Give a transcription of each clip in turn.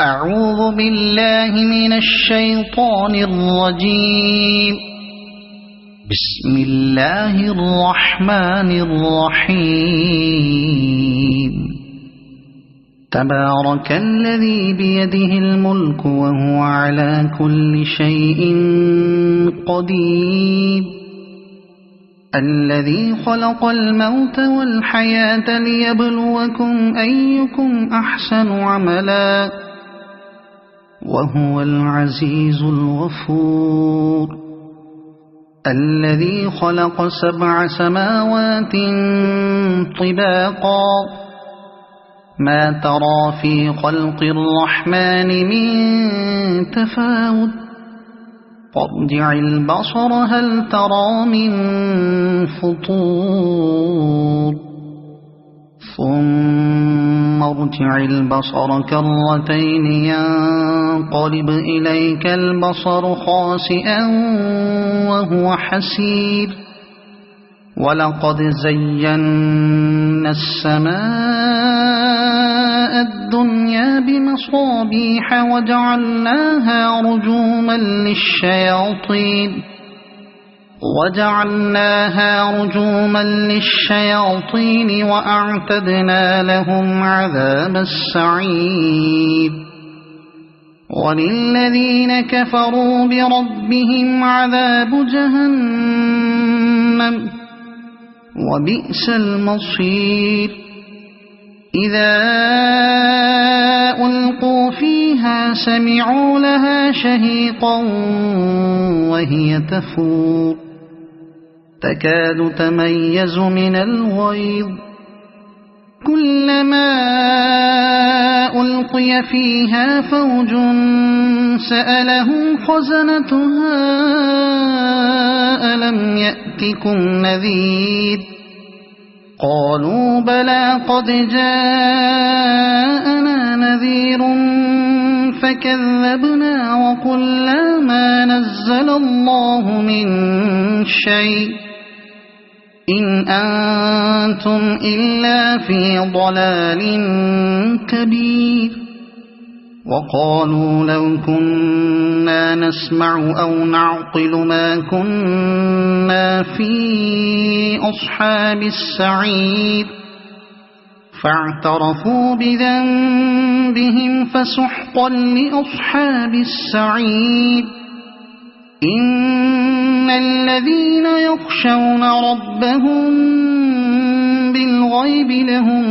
أعوذ بالله من الشيطان الرجيم. بسم الله الرحمن الرحيم. تبارك الذي بيده الملك وهو على كل شيء قدير. الذي خلق الموت والحياة ليبلوكم أيكم أحسن عملا وهو العزيز الغفور. الذي خلق 7 سماوات طباقا ما ترى في خلق الرحمن من تفاوت فارجع البصر هل ترى من فطور ثم ارجع البصر كرتين ينقلب إليك البصر خاسئا وهو حسير. ولقد زينا السماء الدنيا بمصابيح وجعلناها رجوما للشياطين وأعتدنا لهم عذاب السعير. وللذين كفروا بربهم عذاب جهنم وبئس المصير. إذا ألقوا فيها سمعوا لها شهيقا وهي تفور تكاد تميز من الغيظ. كلما ألقي فيها فوج سألهم خزنتها ألم يأتكم نذير قالوا بلى قد جاءنا نذير فكذبنا وقلنا ما نزل الله من شيء إن أنتم إلا في ضلال كبير. وقالوا لو كنا نسمع أو نعقل ما كنا في أصحاب السعير فاعترفوا بذنبهم فسحقا لأصحاب السعير. إن الذين يخشون ربهم بالغيب لهم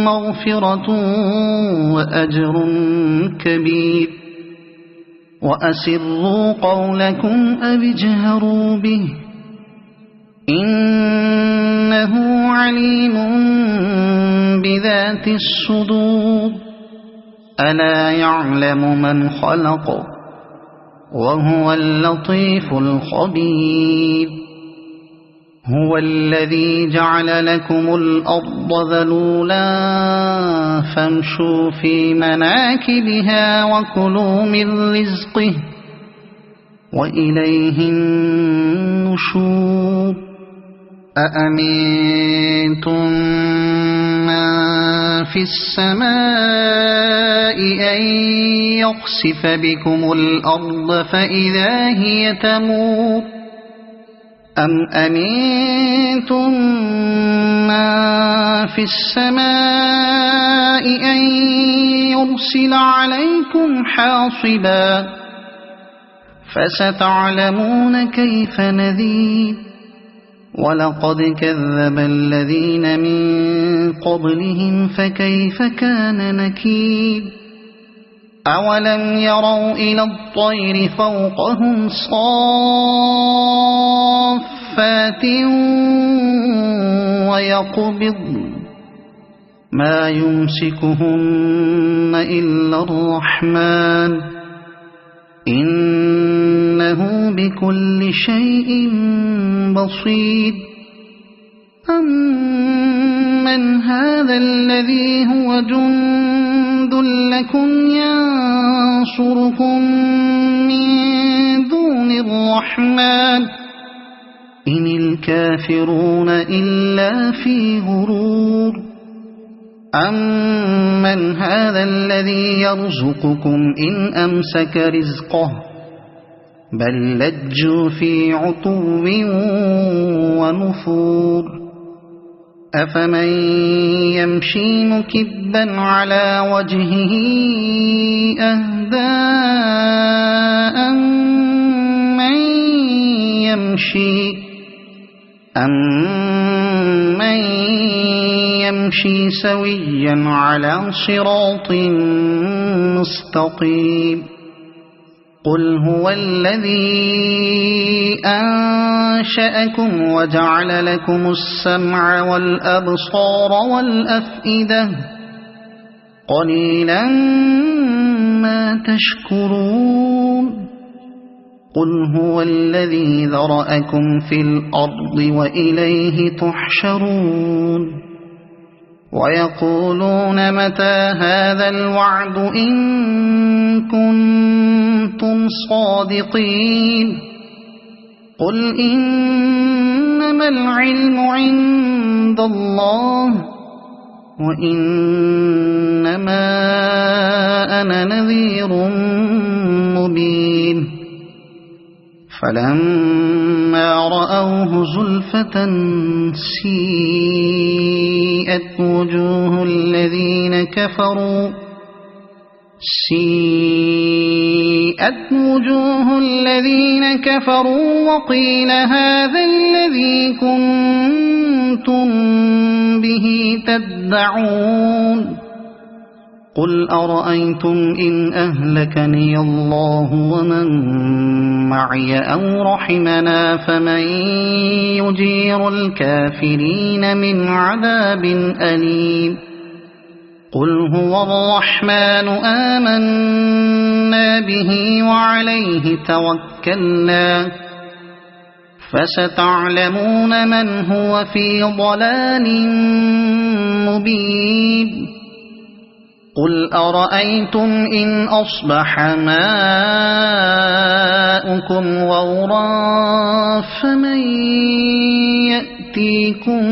مغفرة وأجر كبير. وأسروا قولكم أو اجهروا به إنه عليم بذات الصدور. ألا يعلم من خلق وهو اللطيف الخبير. هو الذي جعل لكم الأرض ذلولا فامشوا في مناكبها وكلوا من رزقه وإليه النشور. أأمنتم من في السماء أن يخسف بكم الأرض فإذا هي تمور أم أمنتم من في السماء أن يرسل عليكم حاصبا فستعلمون كيف نذير. ولقد كذب الذين من قبلهم فكيف كان نكير. أولم يروا إلى الطير فوقهم صافات ويقبضن ما يمسكهن إلا الرحمن إنه بكل شيء بصير. أمن هذا الذي هو جند لكم ينصركم من دون الرحمن إن الكافرون إلا في غرور. أَمَّنْ هَذَا الَّذِي يَرْزُقُكُمْ إِنْ أَمْسَكَ رِزْقَهُ بَل لَّجُّوا فِي عُتُوٍّ وَنُفُورٍ أَفَمَن يَمْشِي مُكِبًّا عَلَى وَجْهِهِ أَهْدَىٰ أَمَّن يَمْشِي سَوِيًّا عَلَى صِرَاطٍ مُّسْتَقِيمٍ قُلْ هُوَ الَّذِي أَنشَأَكُمْ وَجَعَلَ لَكُمُ السَّمْعَ وَالْأَبْصَارَ وَالْأَفْئِدَةَ قَلِيلًا مَّا تَشْكُرُونَ قُلْ هُوَ الَّذِي ذَرَأَكُمْ فِي الْأَرْضِ وَإِلَيْهِ تُحْشَرُونَ وَيَقُولُونَ مَتَىٰ هَٰذَا الْوَعْدُ إِن كُنتُمْ صَادِقِينَ قُلْ إِنَّمَا الْعِلْمُ عِندَ اللَّهِ وَإِنَّمَا أَنَا نَذِيرٌ مُّبِينٌ فَلَمَّا رَأَوْهُ زُلْفَةً سِيئَتْ وُجُوهُ الَّذِينَ كَفَرُوا وَقِيلَ هَٰذَا الَّذِي كُنتُم بِهِ تَدَّعُونَ قُلْ أَرَأَيْتُمْ إِنْ أَهْلَكَنِيَ اللَّهُ وَمَن مَّعِيَ أَوْ رَحِمَنَا فَمَن يُجِيرُ الْكَافِرِينَ مِنْ عَذَابٍ أَلِيمٍ قُلْ هُوَ الرَّحْمَٰنُ آمَنَّا بِهِ وَعَلَيْهِ تَوَكَّلْنَا فَسَتَعْلَمُونَ مَنْ هُوَ فِي ضَلَالٍ مُّبِينٍ قُلْ أَرَأَيْتُمْ إِنْ أَصْبَحَ مَاؤُكُمْ غَوْرًا فَمَن يَأْتِيكُم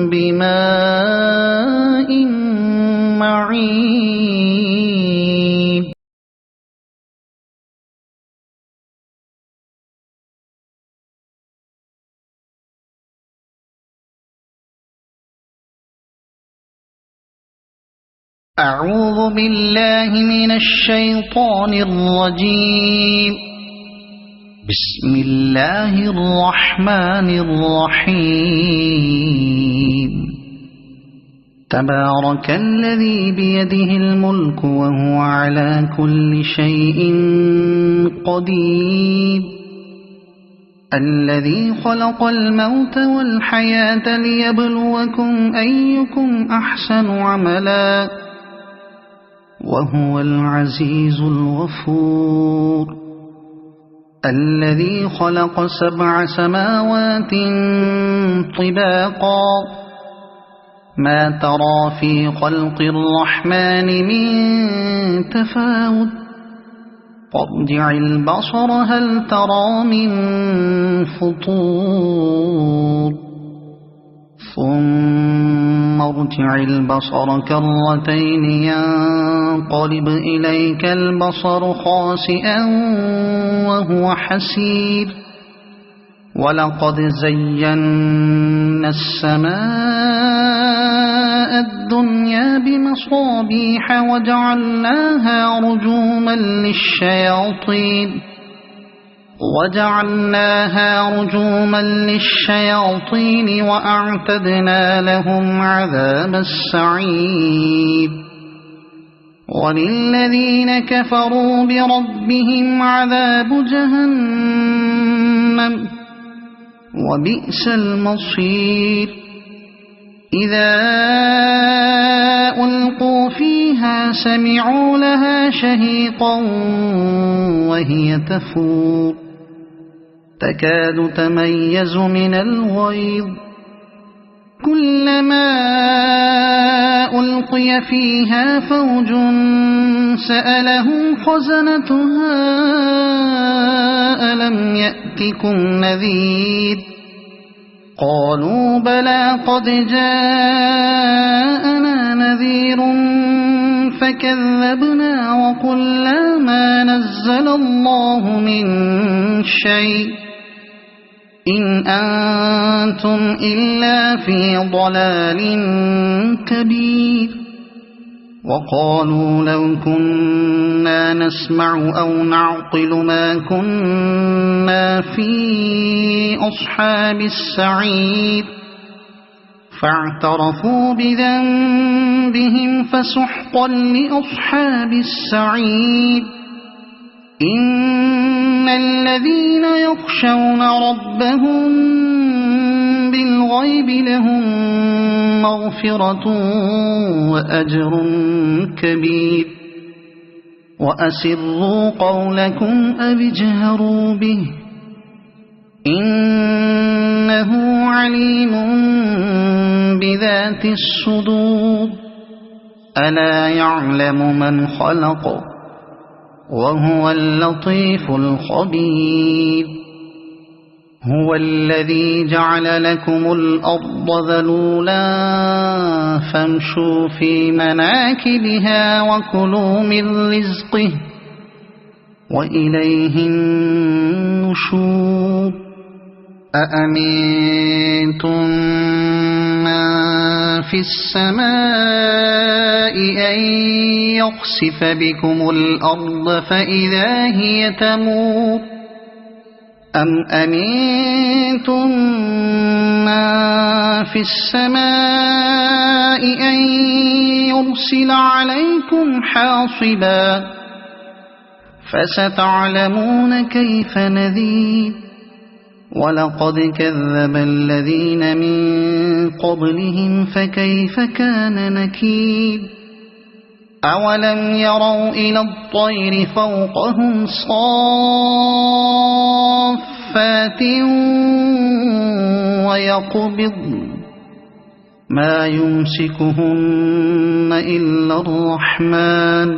بِمَاءٍ مَّعِينٍ أعوذ بالله من الشيطان الرجيم بسم الله الرحمن الرحيم تبارك الذي بيده الملك وهو على كل شيء قدير الذي خلق الموت والحياة ليبلوكم أيكم أحسن عملا وهو العزيز الغفور الذي خلق 7 سماوات طباقا ما ترى في خلق الرحمن من تفاوت فارجع البصر هل ترى من فطور ثم ارجع البصر كرتين ينقلب إليك البصر خاسئا وهو حسير ولقد زينا السماء الدنيا بمصابيح وجعلناها رجوما للشياطين وأعتدنا لهم عذاب السعير وللذين كفروا بربهم عذاب جهنم وبئس المصير إذا ألقوا فيها سمعوا لها شهيقا وهي تفور تكاد تميز من الغيظ كلما ألقي فيها فوج سألهم خزنتها ألم يأتكم نذير قالوا بلى قد جاءنا نذير فكذبنا وقلنا ما نزل الله من شيء إن أنتم إلا في ضلال كبير وقالوا لو كنا نسمع أو نعقل ما كنا في أصحاب السعير فاعترفوا بذنبهم فسحقا لأصحاب السعير إن الذين يخشون ربهم بالغيب لهم مغفرة وأجر كبير وأسروا قولكم أو اجهروا به إنه عليم بذات الصدور ألا يعلم من خلق وهو اللطيف الخبير هو الذي جعل لكم الأرض ذلولا فامشوا في مناكبها وكلوا من رزقه وإليه النشور أأمنتم من في السماء أن يخسف بكم الأرض فإذا هي تمور أم أمنتم من في السماء أن يرسل عليكم حاصبا فستعلمون كيف نذير ولقد كذب الذين من قبلهم فكيف كان نكير أولم يروا إلى الطير فوقهم صافات ويقبضن ما يمسكهن إلا الرحمن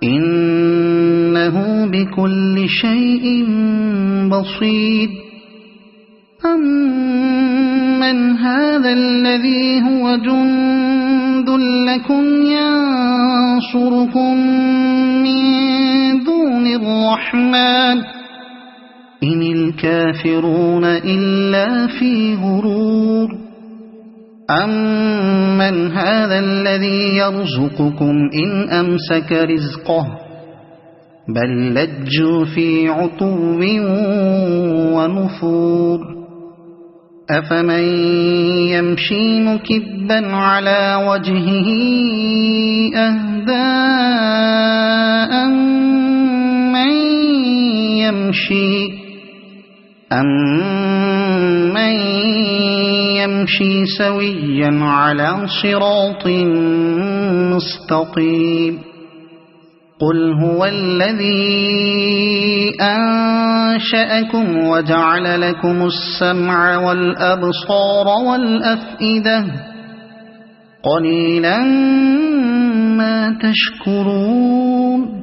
إنه بكل شيء بصير أمن هذا الذي هو جند لكم ينصركم من دون الرحمن إن الكافرون إلا في غرور أمن هذا الذي يرزقكم إن أمسك رزقه بل لجوا في عتو ونفور أفمن يمشي مكبا على وجهه أهدى أمن يمشي سويا على صراط مستقيم قل هو الذي أنشأكم وجعل لكم السمع والأبصار والأفئدة قليلا ما تشكرون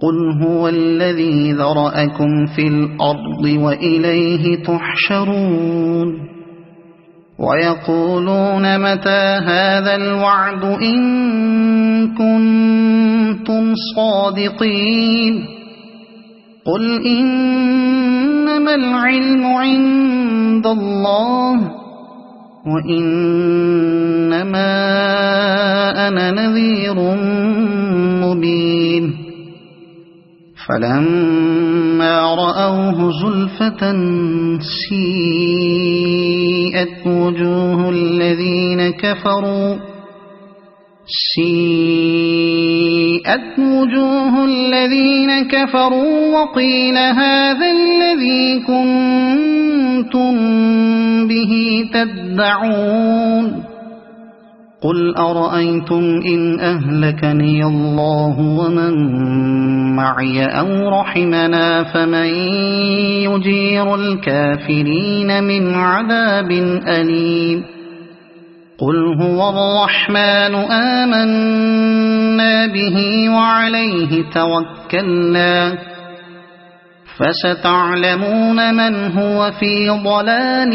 قل هو الذي ذرأكم في الأرض وإليه تحشرون ويقولون متى هذا الوعد إن كنتم صادقين قل إنما العلم عند الله وإنما أنا نذير مبين فلما رأوه زلفة سيئت وجوه الذين كفروا وقيل هذا الذي كنتم به تدعون قل أرأيتم إن أهلكني الله ومن معي أو رحمنا فمن يجير الكافرين من عذاب أليم قل هو الرحمن آمنا به وعليه توكلنا فستعلمون من هو في ضلال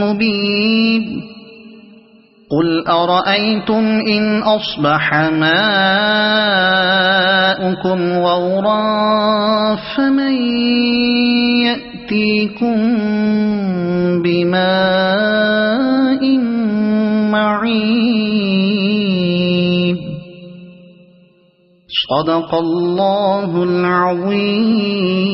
مبين قل أرأيتم إن أصبح ماؤكم غورا فمن يأتيكم بماء معين صدق الله العظيم.